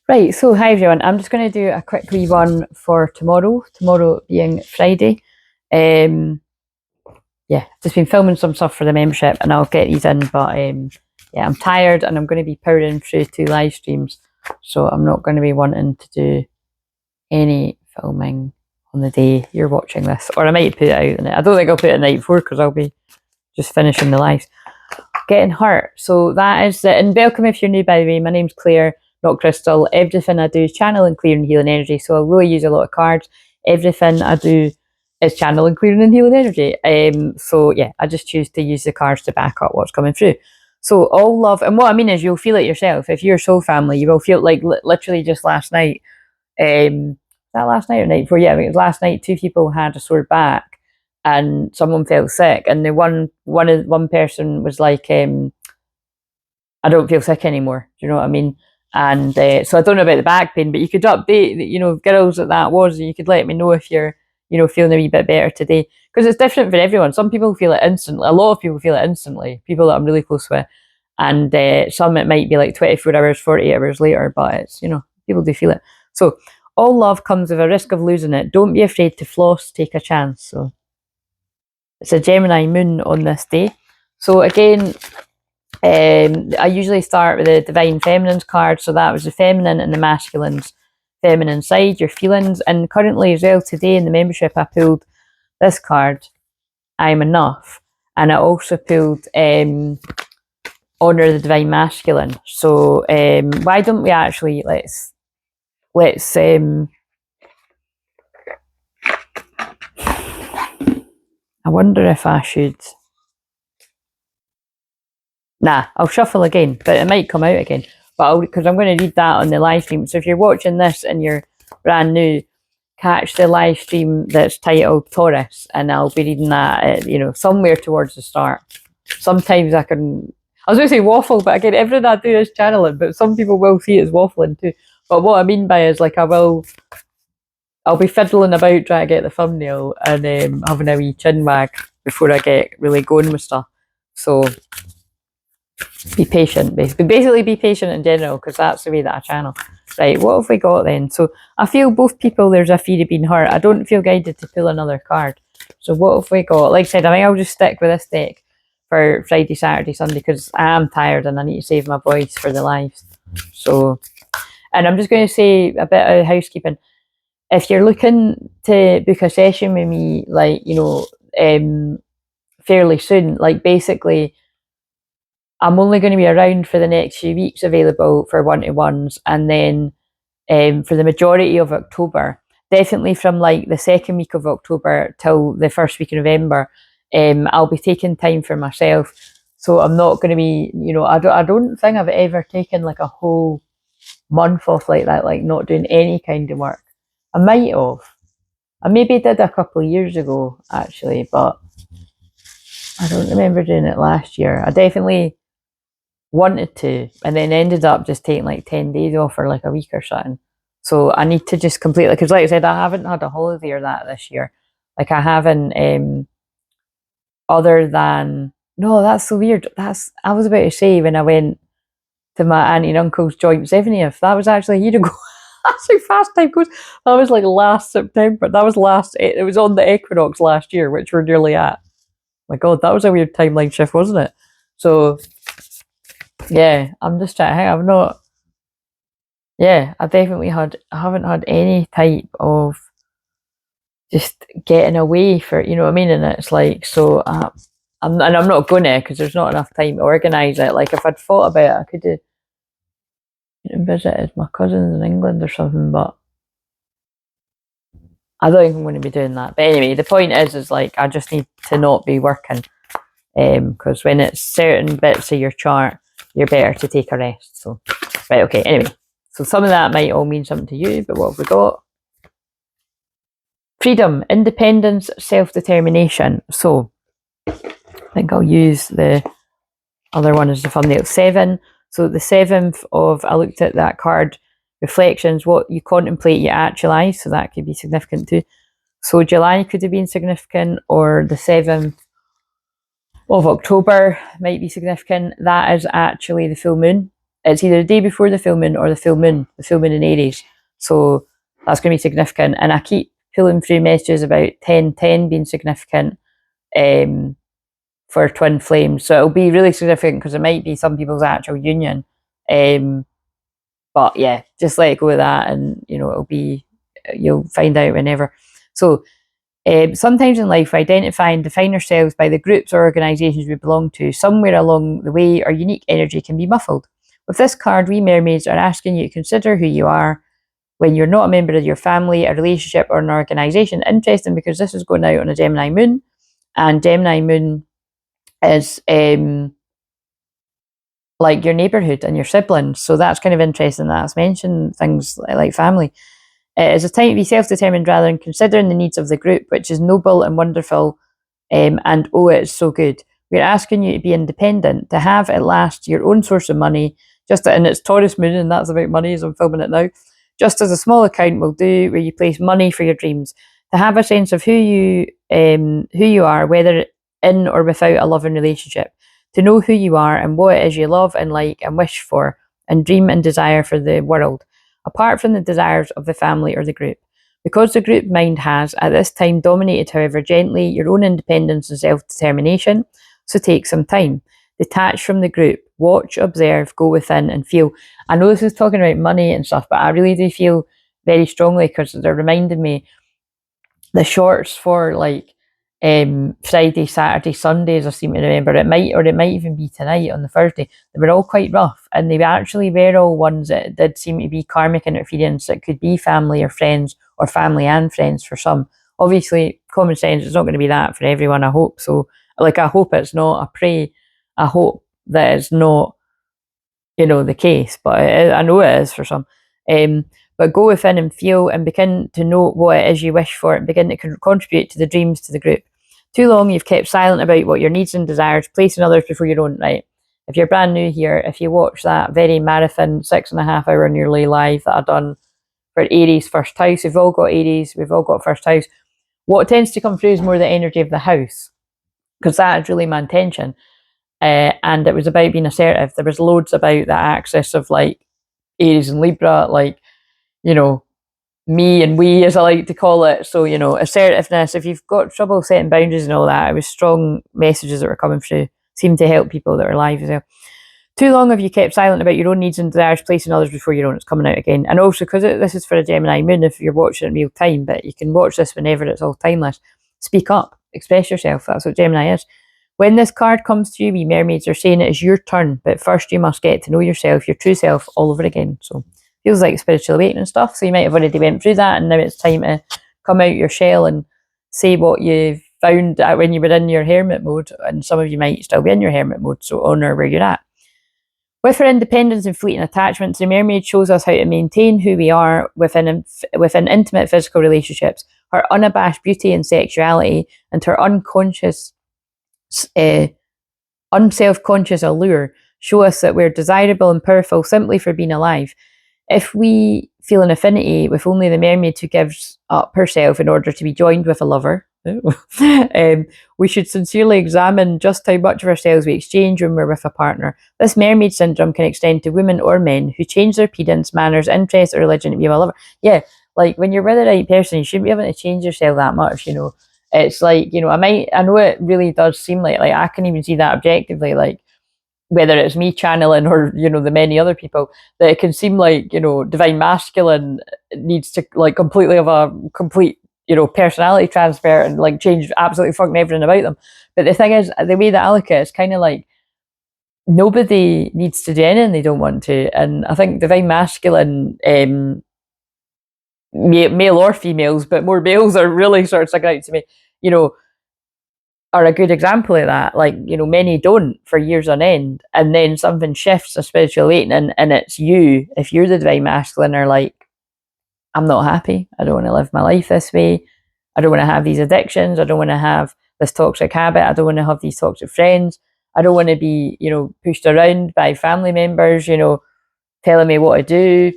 Right, so hi everyone. I'm just going to do a quick wee one for tomorrow being Friday. Yeah, just been filming some stuff for the membership and I'll get these in, but yeah, I'm tired and I'm going to be powering through 2 live streams, so I'm not going to be wanting to do any filming on the day you're watching this, or I might put it out in it. I don't think I'll put it the night before because I'll be just finishing the lives. Getting hurt. So that is it. And welcome if you're new, by the way. My name's Claire, not Crystal. Everything I do is channeling, clearing, healing energy. So I really use a lot of cards. Everything I do is channeling, clearing, and healing energy. So yeah, I just choose to use the cards to back up what's coming through. So all love, and what I mean is you'll feel it yourself. If you're soul family, you will feel like literally just last night. That last night or night before? Yeah, I think it was last night. 2 people had a sore back and someone felt sick, and the one person was like, I don't feel sick anymore. Do you know what I mean? And so I don't know about the back pain, but you could update, girls that was, you could let me know if you're, feeling a wee bit better today, because it's different for everyone. Some people feel it instantly. A lot of people feel it instantly. People that I'm really close with, and some it might be like 24 hours, 48 hours later. But it's people do feel it. So all love comes with a risk of losing it. Don't be afraid to floss. Take a chance. So it's a Gemini moon on this day. So again, I usually start with the Divine Feminine's card. So that was the feminine and the masculine's feminine side, your feelings. And currently as well, today in the membership, I pulled this card, I'm Enough. And I also pulled Honor the Divine Masculine. So why don't we actually, let's I wonder if I should. Nah, I'll shuffle again, but it might come out again. But because I'm going to read that on the live stream. So if you're watching this and you're brand new, catch the live stream that's titled Taurus, and I'll be reading that, somewhere towards the start. Sometimes I was going to say waffle, but again, everything I do is channeling. But some people will see it as waffling too. But what I mean by is I'll be fiddling about trying to get the thumbnail and having a wee chin wag before I get really going with stuff. So be patient. Basically be patient in general, because that's the way that I channel. Right, what have we got then? So I feel both people, there's a fear of being hurt. I don't feel guided to pull another card. So what have we got? Like I said, I think I'll just stick with this deck for Friday, Saturday, Sunday, because I am tired and I need to save my voice for the lives. So, and I'm just going to say a bit of housekeeping. If you're looking to book a session with me, like, fairly soon, like basically, I'm only going to be around for the next few weeks available for one-to-ones, and then for the majority of October, definitely from like the 2nd week of October till the 1st week of November, I'll be taking time for myself. So I'm not going to be, I don't think I've ever taken like a whole month off like that, like not doing any kind of work. I might have. I maybe did a couple of years ago, actually, but I don't remember doing it last year. I definitely wanted to, and then ended up just taking like 10 days off for like a week or something. So I need to just completely, because like I said, I haven't had a holiday or that this year. Like I haven't, other than, no, that's so weird. I was about to say when I went to my auntie and uncle's joint 70th, that was actually a year ago. That's how fast time goes. That was like last September. It was on the equinox last year, which we're nearly at. My God, that was a weird timeline shift, wasn't it? So, yeah, I'm just trying to think. I haven't had any type of just getting away for, you know what I mean? And it's like, so, I'm not gonna, because there's not enough time to organise it. Like, if I'd thought about it, I could have visited my cousins in England or something, but I don't think I'm going to be doing that. But anyway, the point is like, I just need to not be working, because when it's certain bits of your chart, you're better to take a rest. So, right, okay, anyway. So some of that might all mean something to you, but what have we got? Freedom, independence, self-determination. So I think I'll use the other one as the thumbnail. 7. So the 7th of, I looked at that card, reflections, what you contemplate, you actualize. So that could be significant too. So July could have been significant, or the 7th of October might be significant. That is actually the full moon. it's either the day before the full moon or the full moon in Aries. So that's going to be significant. And I keep pulling through messages about 10-10 being significant for twin flames. So it'll be really significant because it might be some people's actual union. But yeah, just let it go with that, and it'll be, you'll find out whenever. So sometimes in life, we identify and define ourselves by the groups or organisations we belong to. Somewhere along the way, our unique energy can be muffled. With this card, we mermaids are asking you to consider who you are when you're not a member of your family, a relationship, or an organisation. Interesting, because this is going out on a Gemini moon, and Gemini moon is like your neighbourhood and your siblings. So that's kind of interesting that it's mentioned things like family. It is a time to be self-determined rather than considering the needs of the group, which is noble and wonderful, and oh, it's so good. We're asking you to be independent, to have at last your own source of money, and it's Taurus moon, and that's about money as I'm filming it now, just as a small account will do, where you place money for your dreams, to have a sense of who you are, whether in or without a loving relationship, to know who you are and what it is you love and like and wish for and dream and desire for the world, apart from the desires of the family or the group. Because the group mind has, at this time, dominated, however gently, your own independence and self-determination, so take some time. Detach from the group. Watch, observe, go within and feel. I know this is talking about money and stuff, but I really do feel very strongly, because they're reminding me the shorts for like Friday, Saturday, Sundays, I seem to remember. It might even be tonight on the Thursday. They were all quite rough, and they actually were all ones that did seem to be karmic interference. It could be family or friends, or family and friends for some. Obviously, common sense, it's not going to be that for everyone, I hope. So, like, I hope it's not. I pray, I hope that it's not, the case, but I know it is for some. But go within and feel and begin to know what it is you wish for, and begin to contribute to the dreams to the group. Too long you've kept silent about what your needs and desires, placing others before your own. Right? If you're brand new here, if you watch that very marathon 6.5 hour nearly live that I've done for Aries first house, we've all got Aries, we've all got first house. What tends to come through is more the energy of the house, because that is really my intention. And it was about being assertive. There was loads about the axis of like Aries and Libra, like, me and we, as I like to call it. So, assertiveness. If you've got trouble setting boundaries and all that, it was strong messages that were coming through, seemed to help people that are live as well. Too long have you kept silent about your own needs and desires, placing others before your own. It's coming out again. And also, because this is for a Gemini moon, if you're watching it in real time, but you can watch this whenever, it's all timeless. Speak up, express yourself. That's what Gemini is. When this card comes through, we mermaids are saying it is your turn, but first you must get to know yourself, your true self, all over again. So feels like spiritual awakening stuff. So you might have already went through that, and now it's time to come out your shell and say what you found when you were in your hermit mode. And some of you might still be in your hermit mode, so honour where you're at. With her independence and fleeting attachments, the mermaid shows us how to maintain who we are within intimate physical relationships. Her unabashed beauty and sexuality, and her unself-conscious allure show us that we're desirable and powerful simply for being alive. If we feel an affinity with only the mermaid who gives up herself in order to be joined with a lover, we should sincerely examine just how much of ourselves we exchange when we're with a partner. This mermaid syndrome can extend to women or men who change their appearance, manners, interests, or religion to be a lover. Yeah, like when you're with the right person, you shouldn't be able to change yourself that much, It's like, I know it really does seem like I can even see that objectively, like whether it's me channeling or, the many other people, that it can seem like, divine masculine needs to like completely have a complete, personality transfer and like change absolutely fucking everything about them. But the thing is, the way that I look at it, it's kind of like nobody needs to do anything they don't want to. And I think divine masculine, male or females, but more males are really sort of sticking out to me, are a good example of that. Like, many don't for years on end, and then something shifts, a spiritual awakening, and it's you, if you're the divine masculine, are like, I'm not happy, I don't want to live my life this way, I don't want to have these addictions, I don't want to have this toxic habit, I don't want to have these toxic friends, I don't want to be, pushed around by family members, telling me what to do.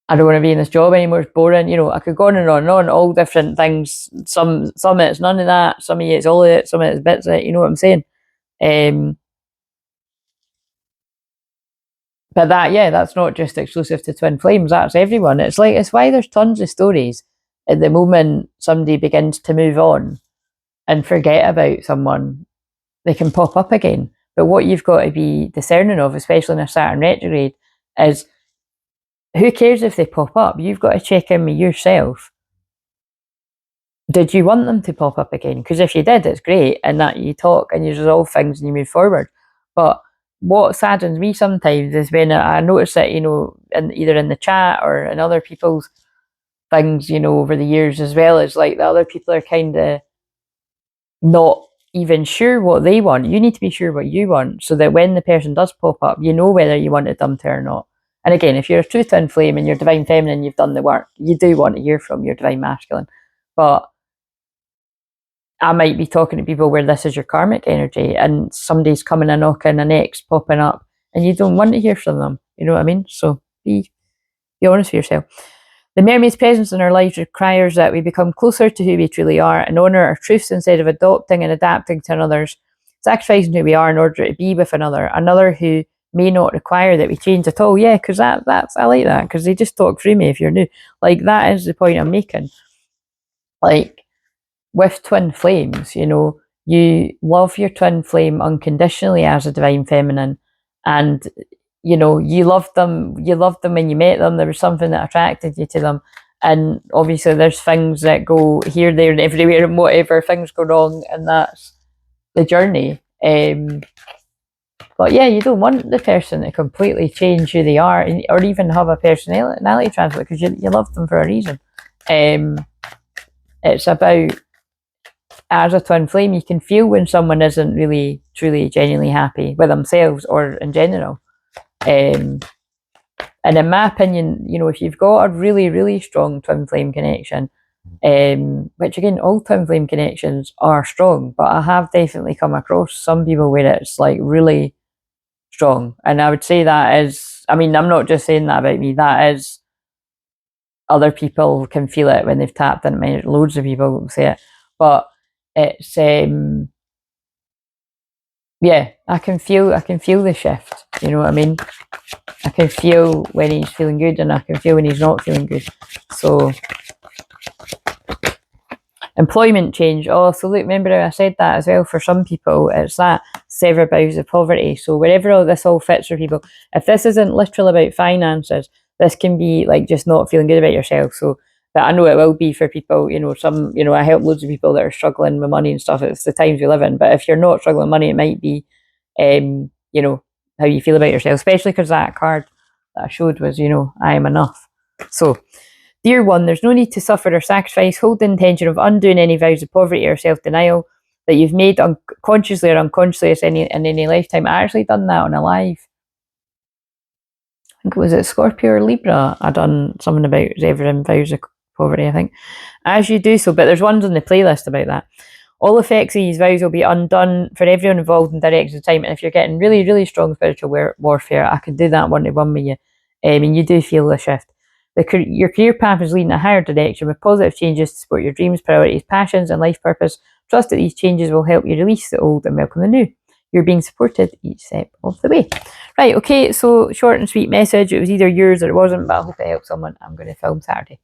I don't want to be in this job anymore, it's boring. I could go on and on and on, all different things. Some of it's none of that, some of it's all of it, some of it's bits of it, you know what I'm saying? But that, yeah, that's not just exclusive to twin flames. That's everyone. It's like, it's why there's tons of stories. At the moment somebody begins to move on and forget about someone, they can pop up again. But what you've got to be discerning of, especially in a Saturn retrograde, is who cares if they pop up? You've got to check in with yourself. Did you want them to pop up again? Because if you did, it's great, and that you talk and you resolve things and you move forward. But what saddens me sometimes is when I notice that, either in the chat or in other people's things, over the years as well, is like the other people are kind of not even sure what they want. You need to be sure what you want, so that when the person does pop up, you know whether you wanted them to or not. And again, if you're a true twin flame and you're divine feminine, you've done the work, you do want to hear from your divine masculine. But I might be talking to people where this is your karmic energy and somebody's coming and knocking, an ex popping up, and you don't want to hear from them. You know what I mean? So be honest with yourself. The mermaid's presence in our lives requires that we become closer to who we truly are and honour our truths instead of adopting and adapting to another's, sacrificing who we are in order to be with another who may not require that we change at all. Yeah, because that's I like that, because they just talk through me if you're new. Like, that is the point I'm making. Like, with twin flames, you love your twin flame unconditionally as a divine feminine, and you loved them when you met them. There was something that attracted you to them, and obviously there's things that go here, there and everywhere, and whatever, things go wrong, and that's the journey. But yeah, you don't want the person to completely change who they are, or even have a personality transport, because you love them for a reason. It's about, as a twin flame, you can feel when someone isn't really, truly, genuinely happy with themselves or in general. And in my opinion, if you've got a really, really strong twin flame connection, which again, all twin flame connections are strong, but I have definitely come across some people where it's like really strong. And I would say that is, I'm not just saying that about me, that is, other people can feel it when they've tapped into it. Loads of people say it. But it's, yeah, I can feel the shift. You know what I mean? I can feel when he's feeling good, and I can feel when he's not feeling good. So, employment change. Oh, so look, remember how I said that as well? For some people, it's that sever boughs of poverty. So wherever this all fits for people, if this isn't literal about finances, this can be like just not feeling good about yourself. So, but I know it will be for people, I help loads of people that are struggling with money and stuff. It's the times we live in. But if you're not struggling with money, it might be, how you feel about yourself, especially because that card that I showed was, I am enough. So, dear one, there's no need to suffer or sacrifice. Hold the intention of undoing any vows of poverty or self-denial that you've made consciously or unconsciously in any lifetime. I actually done that on a live. I think it was at Scorpio or Libra. I done something about severing vows of poverty, I think. As you do so, but there's ones on the playlist about that. All effects of these vows will be undone for everyone involved in direction of time. And if you're getting really, really strong spiritual warfare, I can do that one-to-one with you. And you do feel the shift. Your career path is leading a higher direction with positive changes to support your dreams, priorities, passions, and life purpose. Trust that these changes will help you release the old and welcome the new. You're being supported each step of the way. Right, okay, so short and sweet message. It was either yours or it wasn't, but I hope it helped someone. I'm going to film Saturday.